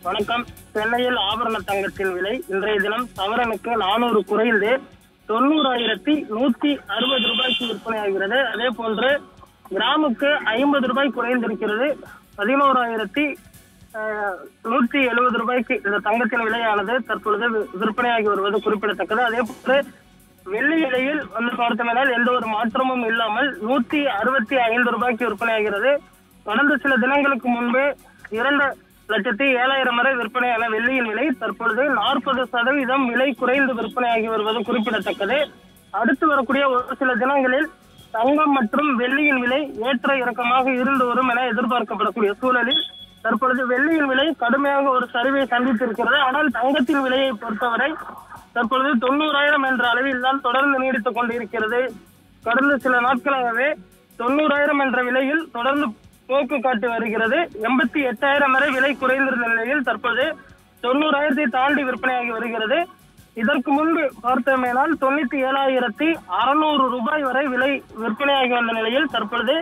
வணக்கம். சென்னையில் ஆபரண தங்கத்தின் விலை இன்றைய தினம் சவரனுக்கு 400 குறைந்து 90,160 ரூபாய்க்கு விற்பனையாகிறது. அதே போன்று கிராமுக்கு 50 ரூபாய் குறைந்திருக்கிறது. 11,170 ரூபாய்க்கு இந்த தங்கத்தின் விலையானது தற்பொழுது விற்பனையாகி வருவது குறிப்பிடத்தக்கது. அதே போன்று வெள்ளி விலையில் பார்த்தோம்னால் எந்த ஒரு மாற்றமும் இல்லாமல் 165 ரூபாய்க்கு விற்பனையாகிறது. கடந்த சில தினங்களுக்கு முன்பு 2,07,000 வரை விற்பனையான வெள்ளியின் விலை தற்பொழுது 40% விலை குறைந்து விற்பனையாகி வருவது குறிப்பிடத்தக்கது. அடுத்து வரக்கூடிய ஒரு சில தினங்களில் தங்கம் மற்றும் வெள்ளியின் விலை ஏற்ற இறக்கமாக இருந்து வரும் என எதிர்பார்க்கப்படக்கூடிய சூழலில் தற்பொழுது வெள்ளியின் விலை கடுமையாக ஒரு சரிவை சந்தித்திருக்கிறது. ஆனால் தங்கத்தின் விலையை பொறுத்தவரை தற்பொழுது 90,000 என்ற அளவில் தான் தொடர்ந்து நீடித்துக் கொண்டிருக்கிறது. கடந்த சில நாட்களாகவே 90,000 என்ற விலையில் தொடர்ந்து போக்கு காட்டி வருகிறது. 88,000 வரை விலை குறைந்திருந்த நிலையில் தற்போது 90,000 தாண்டி விற்பனையாகி வருகிறது. இதற்கு முன்பு பார்த்தோமேனால் 97,600 ரூபாய் வரை விலை விற்பனையாகி வந்த நிலையில் தற்பொழுது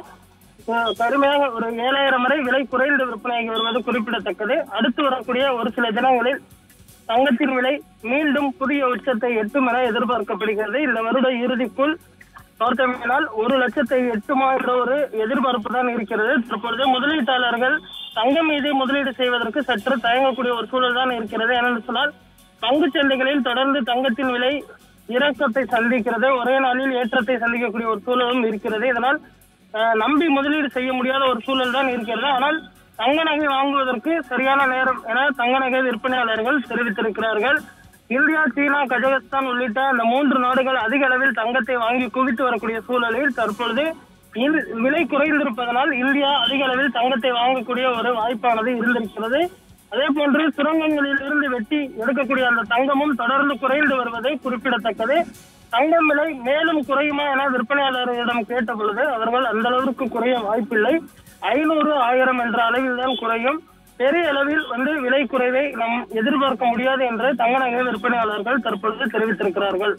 கடுமையாக ஒரு 7,000 வரை விலை குறைந்து விற்பனையாகி வருவது குறிப்பிடத்தக்கது. அடுத்து வரக்கூடிய ஒரு சில தினங்களில் தங்கத்தின் விலை மீண்டும் புதிய உச்சத்தை எட்டும் என எதிர்பார்க்கப்படுகிறது. இந்த வருட இறுதிக்குள் பார்த்தோம்னால் 1,00,000 எட்டுமா என்ற ஒரு எதிர்பார்ப்பு தான் இருக்கிறது. தற்பொழுது முதலீட்டாளர்கள் தங்கம் மீது முதலீடு செய்வதற்கு சற்று தயங்கக்கூடிய ஒரு சூழல் தான் இருக்கிறது. ஏனென்று சொன்னால் பங்கு சந்தைகளில் தொடர்ந்து தங்கத்தின் விலை இறக்கத்தை சந்திக்கிறது. ஒரே நாளில் ஏற்றத்தை சந்திக்கக்கூடிய ஒரு சூழலும் இருக்கிறது. இதனால் நம்பி முதலீடு செய்ய முடியாத ஒரு சூழல் தான் இருக்கிறது. ஆனால் தங்க நகை வாங்குவதற்கு சரியான நேரம் என தங்க நகை விற்பனையாளர்கள் தெரிவித்திருக்கிறார்கள். இந்தியா, சீனா, கஜகஸ்தான் உள்ளிட்ட இந்த 3 நாடுகள் அதிக அளவில் தங்கத்தை வாங்கி குவித்து வரக்கூடிய சூழலில் தற்பொழுது விலை குறைந்திருப்பதனால் இந்தியா அதிக அளவில் தங்கத்தை வாங்கக்கூடிய ஒரு வாய்ப்பானது இருந்திருக்கிறது. அதே போன்று சுரங்கங்களில் இருந்து வெட்டி எடுக்கக்கூடிய அந்த தங்கமும் தொடர்ந்து குறைந்து வருவது குறிப்பிடத்தக்கது. தங்கம் விலை மேலும் குறையுமா என விற்பனையாளர்களிடம் கேட்ட பொழுது அவர்கள் அந்த அளவிற்கு குறைய வாய்ப்பில்லை, 500, 1000 என்ற அளவில் தான் குறையும், பெரிய அளவில் விலை குறைவை நாம் எதிர்பார்க்க முடியாது என்று தங்க நகை விற்பனையாளர்கள் தற்பொழுது தெரிவித்திருக்கிறார்கள்.